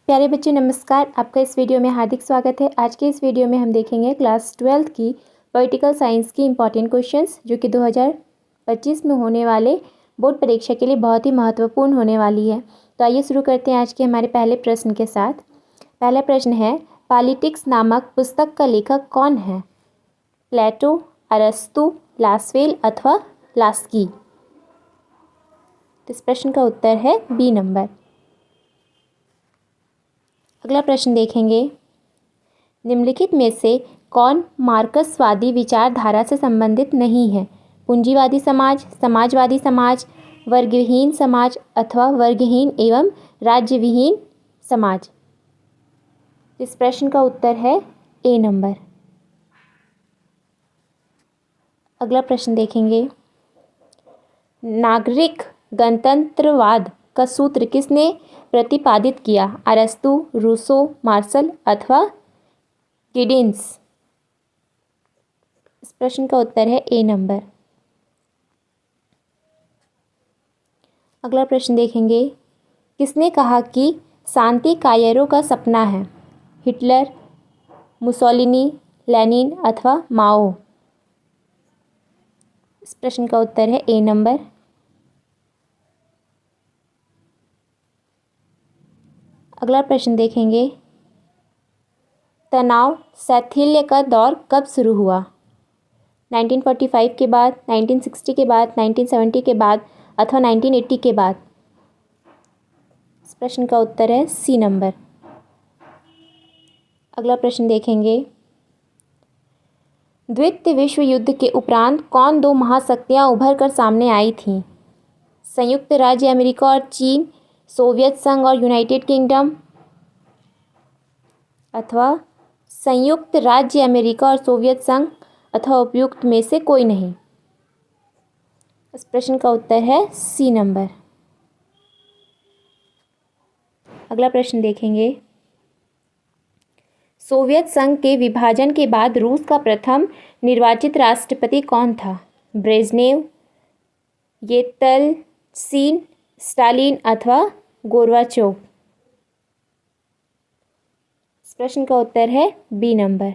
प्यारे बच्चों नमस्कार, आपका इस वीडियो में हार्दिक स्वागत है। आज के इस वीडियो में हम देखेंगे क्लास 12 की पॉलिटिकल साइंस की इम्पॉर्टेंट क्वेश्चंस जो कि 2025 में होने वाले बोर्ड परीक्षा के लिए बहुत ही महत्वपूर्ण होने वाली है। तो आइए शुरू करते हैं आज के हमारे पहले प्रश्न के साथ। पहला प्रश्न है, पॉलिटिक्स नामक पुस्तक का लेखक कौन है? प्लेटो, अरस्तु, लास्वेल अथवा लास्की? इस प्रश्न का उत्तर है बी नंबर। अगला प्रश्न देखेंगे, निम्नलिखित में से कौन मार्क्सवादी विचारधारा से संबंधित नहीं है? पूंजीवादी समाज, समाजवादी समाज, वर्गहीन समाज अथवा वर्गहीन एवं राज्यविहीन समाज? इस प्रश्न का उत्तर है ए नंबर। अगला प्रश्न देखेंगे, नागरिक गणतंत्रवाद का सूत्र किसने प्रतिपादित किया? अरस्तु, रूसो, मार्शल अथवा गिडिंस? इस प्रश्न का उत्तर है ए नंबर। अगला प्रश्न देखेंगे, किसने कहा कि शांति कायरों का सपना है? हिटलर, मुसोलिनी, लेनिन अथवा माओ? इस प्रश्न का उत्तर है ए नंबर। अगला प्रश्न देखेंगे, तनाव शैथिल्य का दौर कब शुरू हुआ? 1945 के बाद, 1960 के बाद, 1970 के बाद अथवा 1980 के बाद? इस प्रश्न का उत्तर है सी नंबर। अगला प्रश्न देखेंगे, द्वितीय विश्व युद्ध के उपरांत कौन दो महाशक्तियां उभर कर सामने आई थीं? संयुक्त राज्य अमेरिका और चीन, सोवियत संघ और यूनाइटेड किंगडम अथवा संयुक्त राज्य अमेरिका और सोवियत संघ अथवा उपयुक्त में से कोई नहीं? इस प्रश्न का उत्तर है सी नंबर। अगला प्रश्न देखेंगे, सोवियत संघ के विभाजन के बाद रूस का प्रथम निर्वाचित राष्ट्रपति कौन था? ब्रेजनेव, येल्त्सिन, स्टालिन अथवा गोर्बाचोव? इस प्रश्न का उत्तर है बी नंबर।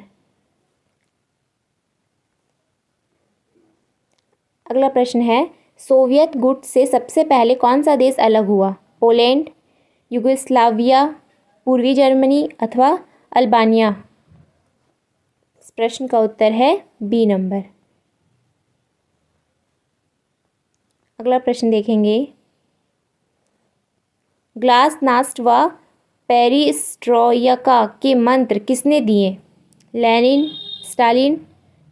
अगला प्रश्न है, सोवियत गुट से सबसे पहले कौन सा देश अलग हुआ? पोलैंड, युगोस्लाविया, पूर्वी जर्मनी अथवा अल्बानिया? इस प्रश्न का उत्तर है बी नंबर। अगला प्रश्न देखेंगे, ग्लासनास्ट व पेरिस्ट्रोयका के मंत्र किसने दिए? लेनिन, स्टालिन,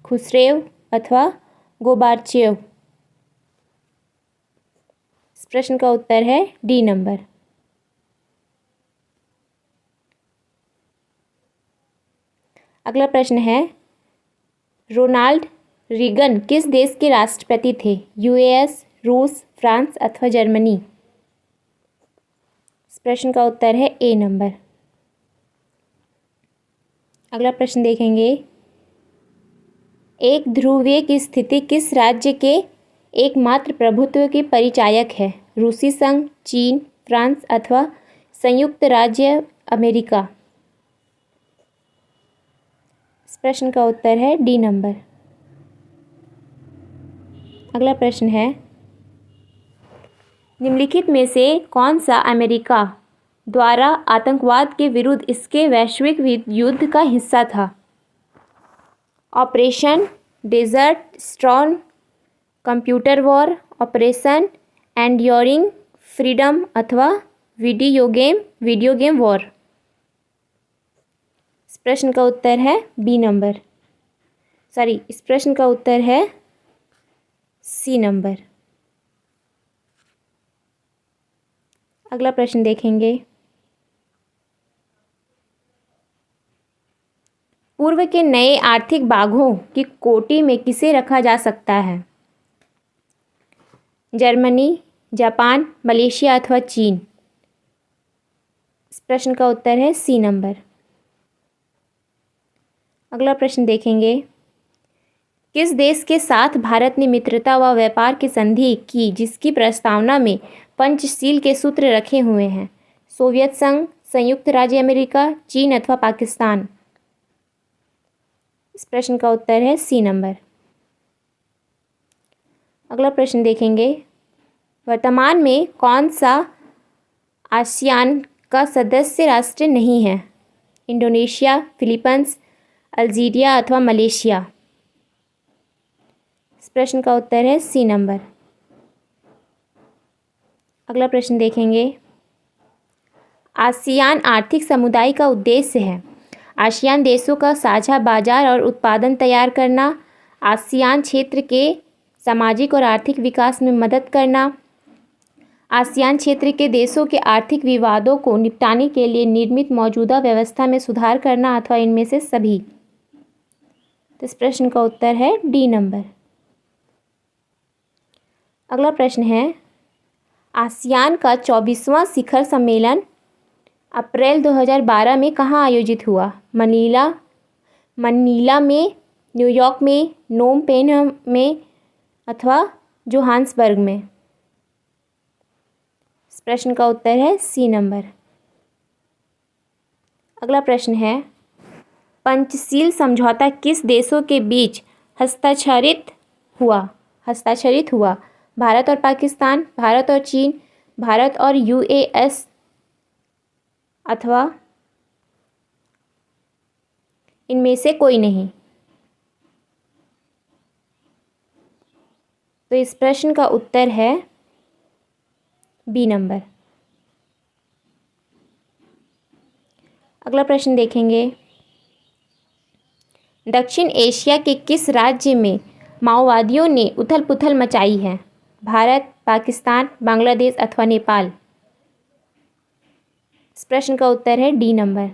खुश्रेव अथवा गोर्बाचेव? इस प्रश्न का उत्तर है डी नंबर। अगला प्रश्न है, रोनाल्ड रीगन किस देश के राष्ट्रपति थे? यूएस, रूस, फ्रांस अथवा जर्मनी? इस प्रश्न का उत्तर है ए नंबर। अगला प्रश्न देखेंगे, एक ध्रुवीय की स्थिति किस राज्य के एकमात्र प्रभुत्व की परिचायक है? रूसी संघ, चीन, फ्रांस अथवा संयुक्त राज्य अमेरिका? इस प्रश्न का उत्तर है डी नंबर। अगला प्रश्न है, निम्नलिखित में से कौन सा अमेरिका द्वारा आतंकवाद के विरुद्ध इसके वैश्विक युद्ध का हिस्सा था? Operation desert storm, computer war, operation enduring freedom अथवा वीडियो गेम वॉर? इस प्रश्न का उत्तर है बी नंबर। इस प्रश्न का उत्तर है सी नंबर। अगला प्रश्न देखेंगे, पूर्व के नए आर्थिक बाघों की कोटि में किसे रखा जा सकता है? जर्मनी, जापान, मलेशिया अथवा चीन? इस प्रश्न का उत्तर है सी नंबर। अगला प्रश्न देखेंगे, किस देश के साथ भारत ने मित्रता व व्यापार की संधि की जिसकी प्रस्तावना में पंचशील के सूत्र रखे हुए हैं? सोवियत संघ, संयुक्त राज्य अमेरिका, चीन अथवा पाकिस्तान? इस प्रश्न का उत्तर है सी नंबर। अगला प्रश्न देखेंगे, वर्तमान में कौन सा आसियान का सदस्य राष्ट्र नहीं है? इंडोनेशिया, फिलीपींस, अल्जीरिया अथवा मलेशिया? इस प्रश्न का उत्तर है सी नंबर। अगला प्रश्न देखेंगे, आसियान आर्थिक समुदाय का उद्देश्य है? आसियान देशों का साझा बाजार और उत्पादन तैयार करना, आसियान क्षेत्र के सामाजिक और आर्थिक विकास में मदद करना, आसियान क्षेत्र के देशों के आर्थिक विवादों को निपटाने के लिए निर्मित मौजूदा व्यवस्था में सुधार करना अथवा इनमें से सभी? तो इस प्रश्न का उत्तर है डी नंबर। अगला प्रश्न है, आसियान का 24वां शिखर सम्मेलन अप्रैल 2012 में कहाँ आयोजित हुआ? मनीला में, न्यूयॉर्क में, नोम पेन में अथवा जोहान्सबर्ग में? इस प्रश्न का उत्तर है सी नंबर। अगला प्रश्न है, पंचशील समझौता किस देशों के बीच हस्ताक्षरित हुआ? भारत और पाकिस्तान, भारत और चीन, भारत और यूएस अथवा इनमें से कोई नहीं? तो इस प्रश्न का उत्तर है बी नंबर। अगला प्रश्न देखेंगे, दक्षिण एशिया के किस राज्य में माओवादियों ने उथल पुथल मचाई है? भारत, पाकिस्तान, बांग्लादेश अथवा नेपाल? इस प्रश्न का उत्तर है डी नंबर।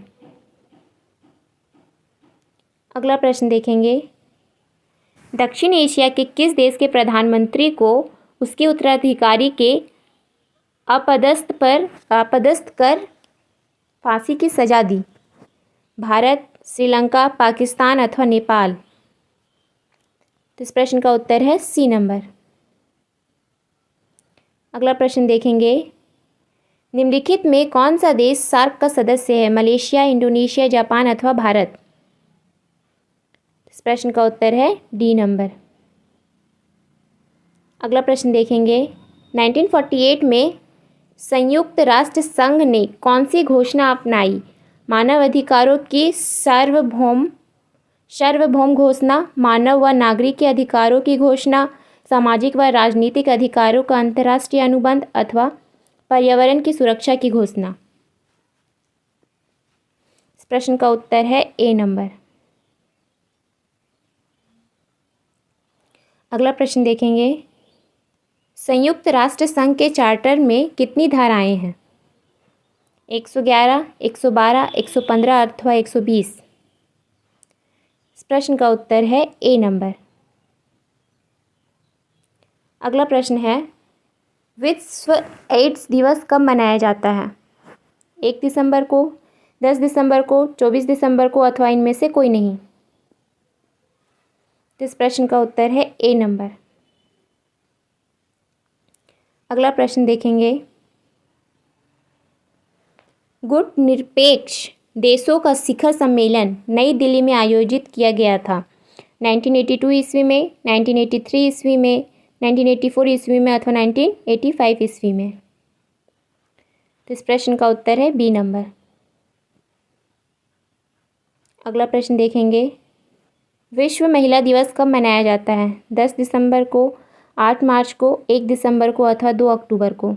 अगला प्रश्न देखेंगे, दक्षिण एशिया के किस देश के प्रधानमंत्री को उसके उत्तराधिकारी के अपदस्थ कर फांसी की सजा दी? भारत, श्रीलंका, पाकिस्तान अथवा नेपाल? तो इस प्रश्न का उत्तर है सी नंबर। अगला प्रश्न देखेंगे, निम्नलिखित में कौन सा देश सार्क का सदस्य है? मलेशिया, इंडोनेशिया, जापान अथवा भारत? इस प्रश्न का उत्तर है डी नंबर। अगला प्रश्न देखेंगे, 1948 में संयुक्त राष्ट्र संघ ने कौन सी घोषणा अपनाई? मानव अधिकारों की सार्वभौम घोषणा, मानव व नागरिक के अधिकारों की घोषणा, सामाजिक व राजनीतिक अधिकारों का अंतर्राष्ट्रीय अनुबंध अथवा पर्यावरण की सुरक्षा की घोषणा? इस प्रश्न का उत्तर है ए नंबर। अगला प्रश्न देखेंगे, संयुक्त राष्ट्र संघ के चार्टर में कितनी धाराएं हैं? 111, 112, 115 अथवा 120? इस प्रश्न का उत्तर है ए नंबर। अगला प्रश्न है, विश्व एड्स दिवस कब मनाया जाता है? 1 दिसंबर को, 10 दिसंबर को, 24 दिसंबर को अथवा इनमें से कोई नहीं? तो इस प्रश्न का उत्तर है ए नंबर। अगला प्रश्न देखेंगे, गुट निरपेक्ष देशों का शिखर सम्मेलन नई दिल्ली में आयोजित किया गया था 1982 ईस्वी में, 1983 ईस्वी में, 1984 ईस्वी में अथवा 1985 ईस्वी में? तो इस प्रश्न का उत्तर है बी नंबर। अगला प्रश्न देखेंगे, विश्व महिला दिवस कब मनाया जाता है? 10 दिसंबर को, 8 मार्च को, 1 दिसंबर को अथवा 2 अक्टूबर को?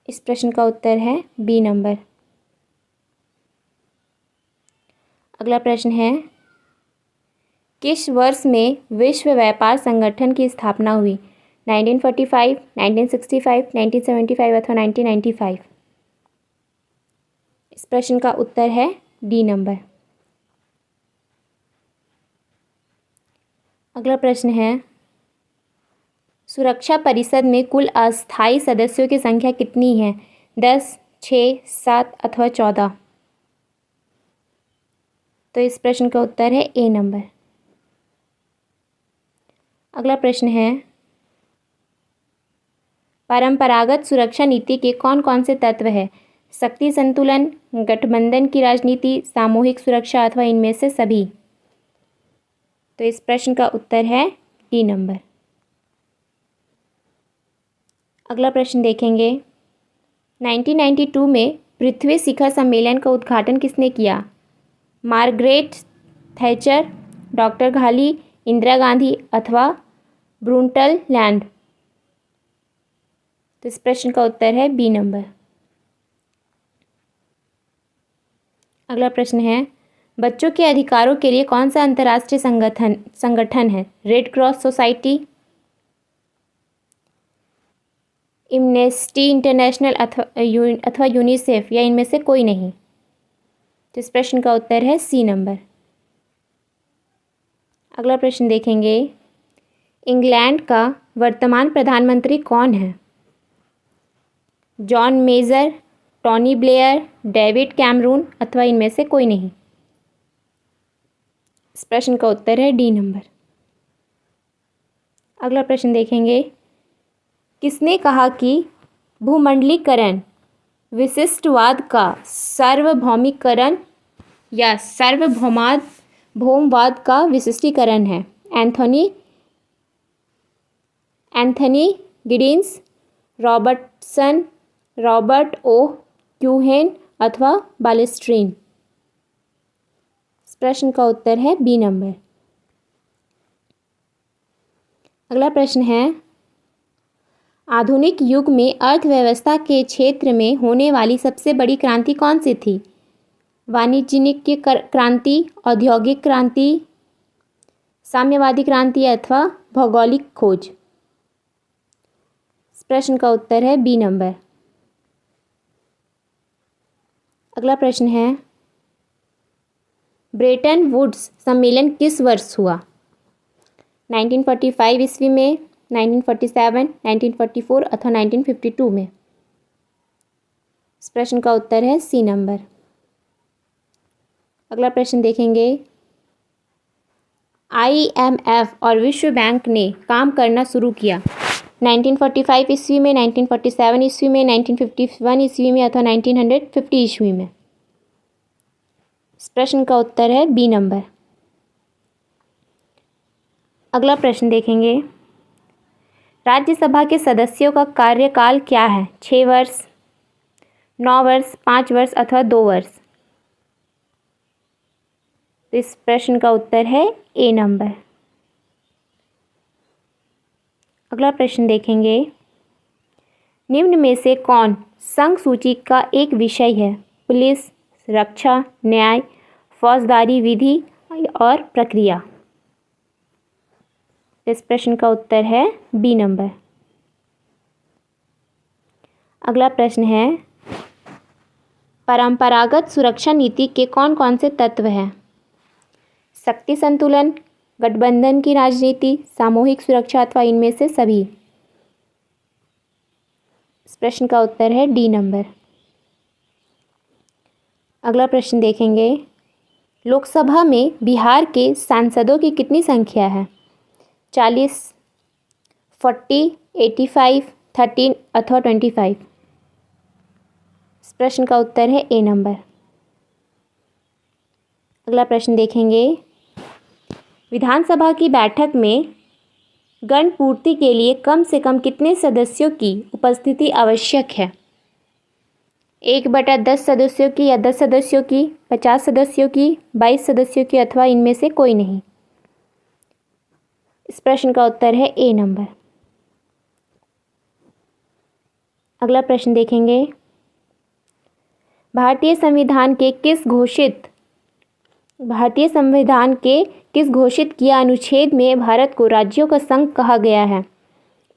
इस प्रश्न का उत्तर है बी नंबर। अगला प्रश्न है, किस वर्ष में विश्व व्यापार संगठन की स्थापना हुई? 1945, 1965, 1975 अथवा 1995? इस प्रश्न का उत्तर है डी नंबर। अगला प्रश्न है, सुरक्षा परिषद में कुल अस्थायी सदस्यों की संख्या कितनी है? 10, 6, 7 अथवा 14? तो इस प्रश्न का उत्तर है ए नंबर। अगला प्रश्न है, परंपरागत सुरक्षा नीति के कौन कौन से तत्व है? शक्ति संतुलन, गठबंधन की राजनीति, सामूहिक सुरक्षा अथवा इनमें से सभी। तो इस प्रश्न का उत्तर है डी नंबर। अगला प्रश्न देखेंगे। 1992 में पृथ्वी शिखर सम्मेलन का उद्घाटन किसने किया? मार्गरेट थैचर, डॉक्टर घाली, इंदिरा गांधी अथवा ब्रुंटलैंड। तो इस प्रश्न का उत्तर है बी नंबर। अगला प्रश्न है, बच्चों के अधिकारों के लिए कौन सा अंतर्राष्ट्रीय संगठन है? Red cross society, Amnesty international अथवा यूनिसेफ, या इनमें से कोई नहीं। तो इस प्रश्न का उत्तर है सी नंबर। अगला प्रश्न देखेंगे। इंग्लैंड का वर्तमान प्रधानमंत्री कौन है? John Major, Tony Blair, David Cameron अथवा इनमें से कोई नहीं। इस प्रश्न का उत्तर है डी नंबर। अगला प्रश्न देखेंगे। किसने कहा कि भूमंडलीकरण विशिष्टवाद का सार्वभौमिकरण या सार्वभौमवाद का विशिष्टीकरण है? एंथनी गिडिंस, रॉबर्टसन, रॉबर्ट ओ क्यूहेन अथवा बालेस्ट्रीन। इस प्रश्न का उत्तर है बी नंबर। अगला प्रश्न है, आधुनिक युग में अर्थव्यवस्था के क्षेत्र में होने वाली सबसे बड़ी क्रांति कौन सी थी? वाणिज्यिक क्रांति, औद्योगिक क्रांति, साम्यवादी क्रांति अथवा भौगोलिक खोज। इस प्रश्न का उत्तर है बी नंबर। अगला प्रश्न है, ब्रेटन वुड्स सम्मेलन किस वर्ष हुआ? 1945 ईस्वी में, 1947, 1944 अथवा 1952 में। इस प्रश्न का उत्तर है सी नंबर। अगला प्रश्न देखेंगे। IMF और विश्व बैंक ने काम करना शुरू किया 1945 ईस्वी में, 1947 ईस्वी में, 1951 ईस्वी में अथवा 1950 ईस्वी में। इस प्रश्न का उत्तर है बी नंबर। अगला प्रश्न देखेंगे। राज्यसभा के सदस्यों का कार्यकाल क्या है? 6 वर्ष, 9 वर्ष, 5 वर्ष अथवा 2 वर्ष। तो इस प्रश्न का उत्तर है ए नंबर। अगला प्रश्न देखेंगे। निम्न में से कौन संघ सूची का एक विषय है? पुलिस, रक्षा, न्याय, फौजदारी विधि और प्रक्रिया। इस प्रश्न का उत्तर है बी नंबर। अगला प्रश्न है, परंपरागत सुरक्षा नीति के कौन कौन से तत्व हैं? शक्ति संतुलन, गठबंधन की राजनीति, सामूहिक सुरक्षा अथवा इनमें से सभी। इस प्रश्न का उत्तर है डी नंबर। अगला प्रश्न देखेंगे। लोकसभा में बिहार के सांसदों की कितनी संख्या है? 40, 40, 85, 13 अथवा 25। इस प्रश्न का उत्तर है ए नंबर। अगला प्रश्न देखेंगे। विधानसभा की बैठक में गण पूर्ति के लिए कम से कम कितने सदस्यों की उपस्थिति आवश्यक है? 1/10 सदस्यों की या 10 सदस्यों की, 50 सदस्यों की, 22 सदस्यों की अथवा इनमें से कोई नहीं। इस प्रश्न का उत्तर है ए नंबर। अगला प्रश्न देखेंगे। भारतीय संविधान के किस घोषित किया अनुच्छेद में भारत को राज्यों का संघ कहा गया है?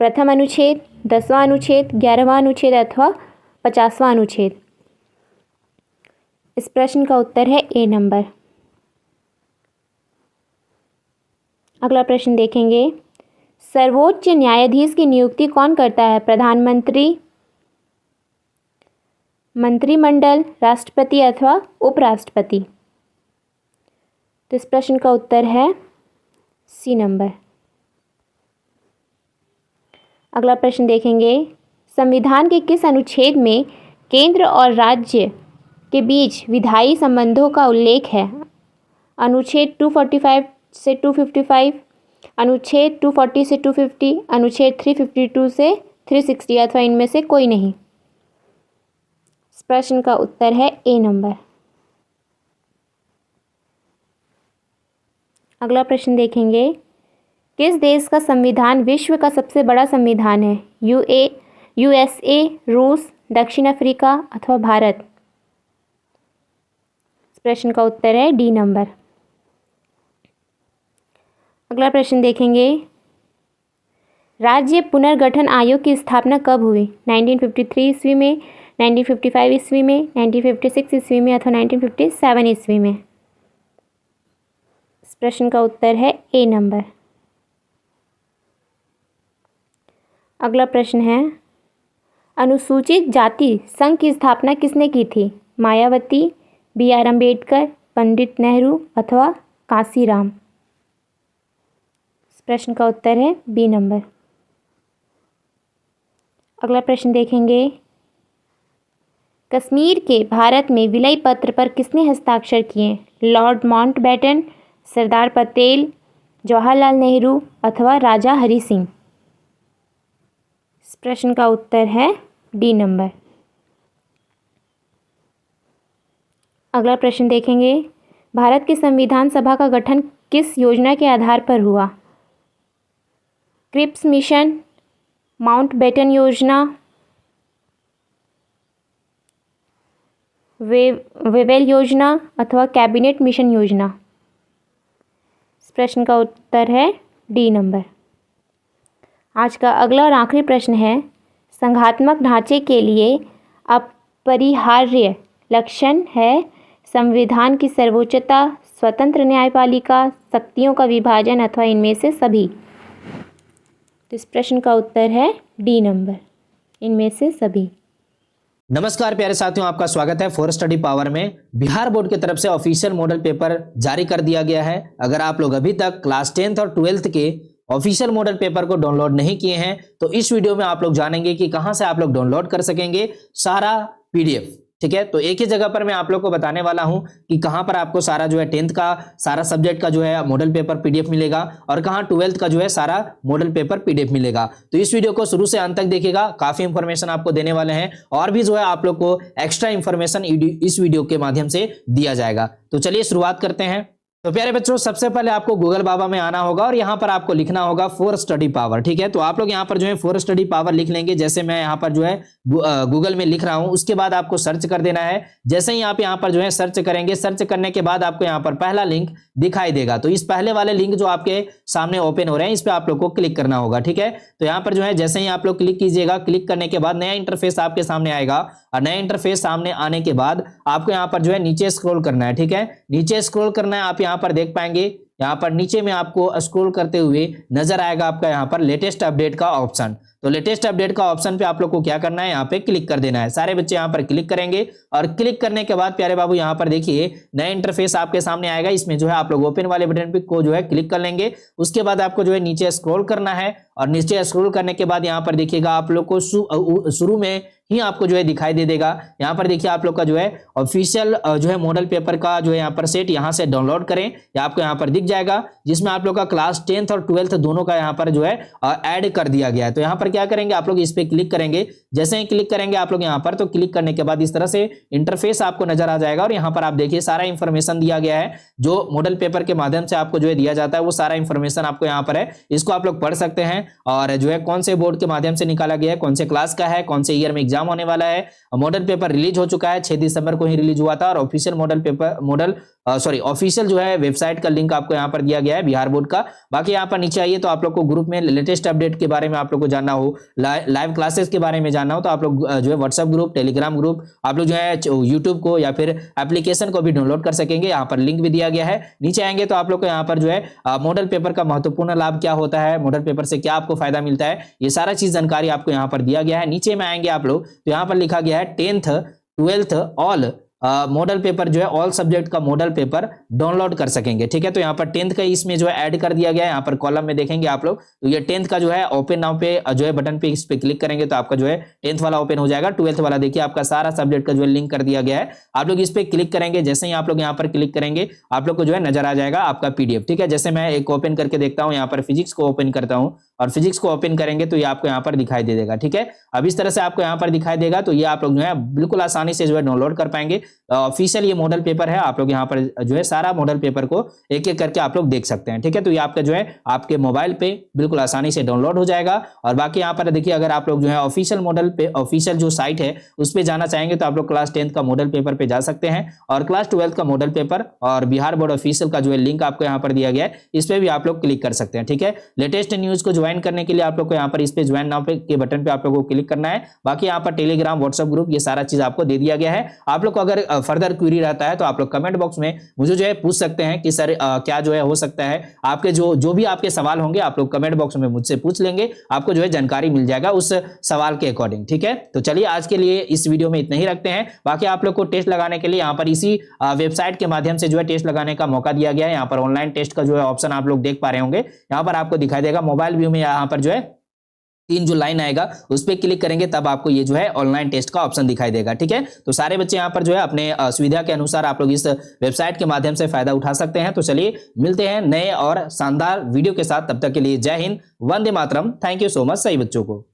प्रथम अनुच्छेद, 10वां अनुच्छेद, 11वां अनुच्छेद अथवा 50वां अनुच्छेद। इस प्रश्न का उत्तर है ए नंबर। अगला प्रश्न देखेंगे। सर्वोच्च न्यायाधीश की नियुक्ति कौन करता है? प्रधानमंत्री, मंत्रिमंडल, राष्ट्रपति अथवा उपराष्ट्रपति। तो इस प्रश्न का उत्तर है सी नंबर। अगला प्रश्न देखेंगे। संविधान के किस अनुच्छेद में केंद्र और राज्य के बीच विधायी संबंधों का उल्लेख है? अनुच्छेद 245 से 255, अनुच्छेद 240 से 250, अनुच्छेद 352 से 360 अथवा इनमें से कोई नहीं। इस प्रश्न का उत्तर है ए नंबर। अगला प्रश्न देखेंगे, किस देश का संविधान विश्व का सबसे बड़ा संविधान है? यूएसए, रूस, दक्षिण अफ्रीका अथवा भारत? इस प्रश्न का उत्तर है डी नंबर। अगला प्रश्न देखेंगे, राज्य पुनर्गठन आयोग की स्थापना कब हुई? 1953 ईस्वी में, 1955 ईस्वी में, 1956 ईस्वी में अथवा 1957 ईस्वी में? इस प्रश्न का उत्तर है ए नंबर। अगला प्रश्न है, अनुसूचित जाति संघ की स्थापना किसने की थी? मायावती, बी.आर. अम्बेडकर, पंडित नेहरू अथवा कांसीराम? इस प्रश्न का उत्तर है बी नंबर। अगला प्रश्न देखेंगे, कश्मीर के भारत में विलय पत्र पर किसने हस्ताक्षर किए? लॉर्ड माउंटबेटन, सरदार पटेल, जवाहरलाल नेहरू अथवा राजा हरि सिंह? इस प्रश्न का उत्तर है डी नंबर। अगला प्रश्न देखेंगे, भारत की संविधान सभा का गठन किस योजना के आधार पर हुआ? क्रिप्स मिशन, माउंटबेटन योजना, वेवेल योजना अथवा कैबिनेट मिशन योजना? इस प्रश्न का उत्तर है डी नंबर। आज का अगला और आखिरी प्रश्न है, संघात्मक ढांचे के लिए अपरिहार्य लक्षण है संविधान की सर्वोच्चता, स्वतंत्र न्यायपालिका, शक्तियों का विभाजन अथवा इनमें से सभी? तो इस प्रश्न का उत्तर है डी नंबर, इनमें से सभी। नमस्कार प्यारे साथियों, आपका स्वागत है फॉर स्टडी पावर में। बिहार बोर्ड की तरफ से ऑफिशियल मॉडल पेपर जारी कर दिया गया है। अगर आप लोग अभी तक क्लास 10th और 12th के ऑफिशियल मॉडल पेपर को डाउनलोड नहीं किए हैं तो इस वीडियो में आप लोग जानेंगे कि कहां से आप लोग डाउनलोड कर सकेंगे सारा पीडीएफ। ठीक है, तो एक ही जगह पर मैं आप लोग को बताने वाला हूं कि कहां पर आपको सारा जो है 10th का सारा सब्जेक्ट का जो है मॉडल पेपर पीडीएफ मिलेगा और कहां 12th का जो है सारा मॉडल पेपर पीडीएफ मिलेगा। तो इस वीडियो को शुरू से अंत तक देखिएगा, काफी इंफॉर्मेशन आपको देने वाले हैं और भी जो है आप लोग को एक्स्ट्रा इंफॉर्मेशन इस वीडियो के माध्यम से दिया जाएगा। तो चलिए शुरुआत करते हैं। तो प्यारे बच्चों, सबसे पहले आपको गूगल बाबा में आना होगा और यहां पर आपको लिखना होगा फॉर स्टडी पावर। ठीक है, तो आप लोग यहां पर जो है फॉर स्टडी पावर लिख लेंगे, जैसे मैं यहां पर जो है गूगल में लिख रहा हूं। उसके बाद आपको सर्च कर देना है। जैसे ही आप यहां पर जो है सर्च करेंगे, सर्च करने के बाद आपको यहां पर पहला लिंक दिखाई देगा। तो इस पहले वाले लिंक जो आपके सामने ओपन हो रहे हैं, इस पर आप लोग को क्लिक करना होगा। ठीक है, तो यहां पर जो है जैसे ही आप लोग क्लिक कीजिएगा, क्लिक करने के बाद नया इंटरफेस आपके सामने आएगा और नया इंटरफेस सामने आने के बाद आपको यहां पर जो है नीचे स्क्रॉल करना है। ठीक है, नीचे स्क्रॉल करना है। आप यहां पर देख पाएंगे, यहां पर नीचे में आपको स्क्रॉल करते हुए नजर आएगा आपका यहां पर लेटेस्ट अपडेट का ऑप्शन। तो लेटेस्ट अपडेट का ऑप्शन पे आप लोग को क्या करना है, यहाँ पे क्लिक कर देना है। सारे बच्चे यहाँ पर क्लिक करेंगे और क्लिक करने के बाद प्यारे बाबू यहाँ पर देखिए नया इंटरफेस आपके सामने आएगा। इसमें जो है आप लोग ओपन वाले बटन पे को जो है क्लिक कर लेंगे। उसके बाद आपको जो है नीचे स्क्रॉल करना है और नीचे स्क्रॉल करने के बाद यहाँ पर देखिएगा आप लोग को शुरू में ही आपको जो है दिखाई दे देगा। यहाँ पर देखिए आप लोग का जो है ऑफिशियल जो है मॉडल पेपर का जो है यहाँ पर सेट यहाँ से डाउनलोड करें, या आपको यहाँ पर दिख जाएगा, जिसमें आप लोग का क्लास 10th और 12th दोनों का यहाँ पर जो है ऐड कर दिया गया है। तो यहाँ पर क्या करेंगे, आप लोग इस पे क्लिक करेंगे। जैसे ही क्लिक करेंगे आप लोग यहाँ पर, तो क्लिक करने के बाद इस तरह से इंटरफेस आपको नजर आ जाएगा और यहाँ पर आप देखिए सारा इंफॉर्मेशन दिया गया है जो मॉडल पेपर के माध्यम से आपको जो है दिया जाता है। वो सारा इंफॉर्मेशन आपको यहाँ पर है, इसको आप लोग पढ़ सकते हैं और जो है कौन से बोर्ड के माध्यम से निकाला गया है, कौन से क्लास का है, कौन से ईयर में एग्जाम होने वाला है। मॉडल पेपर रिलीज हो चुका है, 6 दिसंबर को ही रिलीज हुआ था और ऑफिशियल ऑफिशियल जो है वेबसाइट का लिंक आपको यहाँ पर दिया गया है बिहार बोर्ड का। बाकी यहाँ पर नीचे आइए, तो आप लोग को ग्रुप में लेटेस्ट अपडेट के बारे में आप लोग को जानना हो, लाइव क्लासेस के बारे में जानना हो, तो आप लोग जो है व्हाट्सएप ग्रुप, टेलीग्राम ग्रुप, आप लोग जो है यूट्यूब को या फिर एप्लीकेशन को भी डाउनलोड कर सकेंगे। यहाँ पर लिंक भी दिया गया है। नीचे आएंगे तो आप लोग को यहाँ पर जो है मॉडल पेपर का महत्वपूर्ण लाभ क्या होता है, मॉडल पेपर से क्या आपको फायदा मिलता है, ये सारा चीज जानकारी आपको यहाँ पर दिया गया है। नीचे में आएंगे आप लोग तो यहाँ पर लिखा गया है 10th 12th all model paper जो है ऑल सब्जेक्ट का मॉडल पेपर डाउनलोड कर सकेंगे। ठीक है, तो यहाँ पर 10th का इसमें जो है ऐड कर दिया गया है। यहाँ पर कॉलम में देखेंगे आप लोग, तो ये 10th का जो है ओपन नाउ पे जो है बटन पे इस पे क्लिक करेंगे तो आपका जो है 10th वाला ओपन हो जाएगा। 12th वाला देखिए आपका सारा सब्जेक्ट का जो है लिंक कर दिया गया है। आप लोग इस पे क्लिक करेंगे, जैसे ही आप लोग यहाँ पर क्लिक करेंगे आप लोग को जो है नजर आ जाएगा आपका पीडीएफ। ठीक है, जैसे मैं एक ओपन करके देखता हूँ, यहाँ पर फिजिक्स को ओपन करता हूँ और फिजिक्स को ओपन करेंगे तो ये आपको यहाँ पर दिखाई दे देगा। ठीक है, अब इस तरह से आपको यहाँ पर दिखाई देगा, तो ये आप लोग जो है बिल्कुल आसानी से जो है डाउनलोड कर पाएंगे। ऑफिशियल ये मॉडल पेपर है, आप लोग यहाँ पर जो है सारा मॉडल पेपर को एक एक करके आप लोग देख सकते हैं। ठीक है, तो ये आपका जो है आपके मोबाइल पे बिल्कुल आसानी से डाउनलोड हो जाएगा। और बाकी यहाँ पर देखिए, अगर आप लोग जो है ऑफिशियल मॉडल पे ऑफिशियल जो साइट है उस पर जाना चाहेंगे तो आप लोग क्लास 10th का मॉडल पेपर पे जा सकते हैं, और क्लास 12th का मॉडल पेपर और बिहार बोर्ड ऑफिशियल का जो है लिंक आपको यहाँ पर दिया गया है, इस पे भी आप लोग क्लिक कर सकते हैं। ठीक है, लेटेस्ट न्यूज को ज्वाइन करने के लिए आप लोग को यहाँ पर इस पे ज्वाइन नाउ पे के बटन पे आप लोगों को क्लिक करना है। बाकी यहाँ पर टेलीग्राम, व्हाट्सएप ग्रुप, ये सारा चीज आपको दे दिया गया है। आप लोग को अगर फर्दर क्वेरी रहता है तो आप लोग कमेंट बॉक्स में मुझे जो है पूछ सकते हैं कि सर क्या जो है हो सकता है, आपके जो भी आपके सवाल होंगे आप लोग कमेंट बॉक्स में मुझसे पूछ लेंगे, आपको जो है जानकारी मिल जाएगा उस सवाल के अकॉर्डिंग। ठीक है, तो चलिए आज के लिए इस वीडियो में इतना ही रखते हैं। बाकी आप लोग को टेस्ट लगाने के लिए यहाँ पर इसी वेबसाइट के माध्यम से जो है टेस्ट लगाने का मौका दिया गया है। यहाँ पर ऑनलाइन टेस्ट का जो है ऑप्शन आप लोग देख पा रहे होंगे, यहाँ पर आपको दिखाई देगा मोबाइल व्यू में। यहाँ पर जो है 3 जो लाइन आएगा उस पर क्लिक करेंगे तब आपको ये जो है ऑनलाइन टेस्ट का ऑप्शन दिखाई देगा। ठीक है, तो सारे बच्चे यहाँ पर जो है अपने सुविधा के अनुसार आप लोग इस वेबसाइट के माध्यम से फायदा उठा सकते हैं। तो चलिए मिलते हैं नए और शानदार वीडियो के साथ, तब तक के लिए जय Hind, Vande Mataram. Thank you so much सही बच्चों को।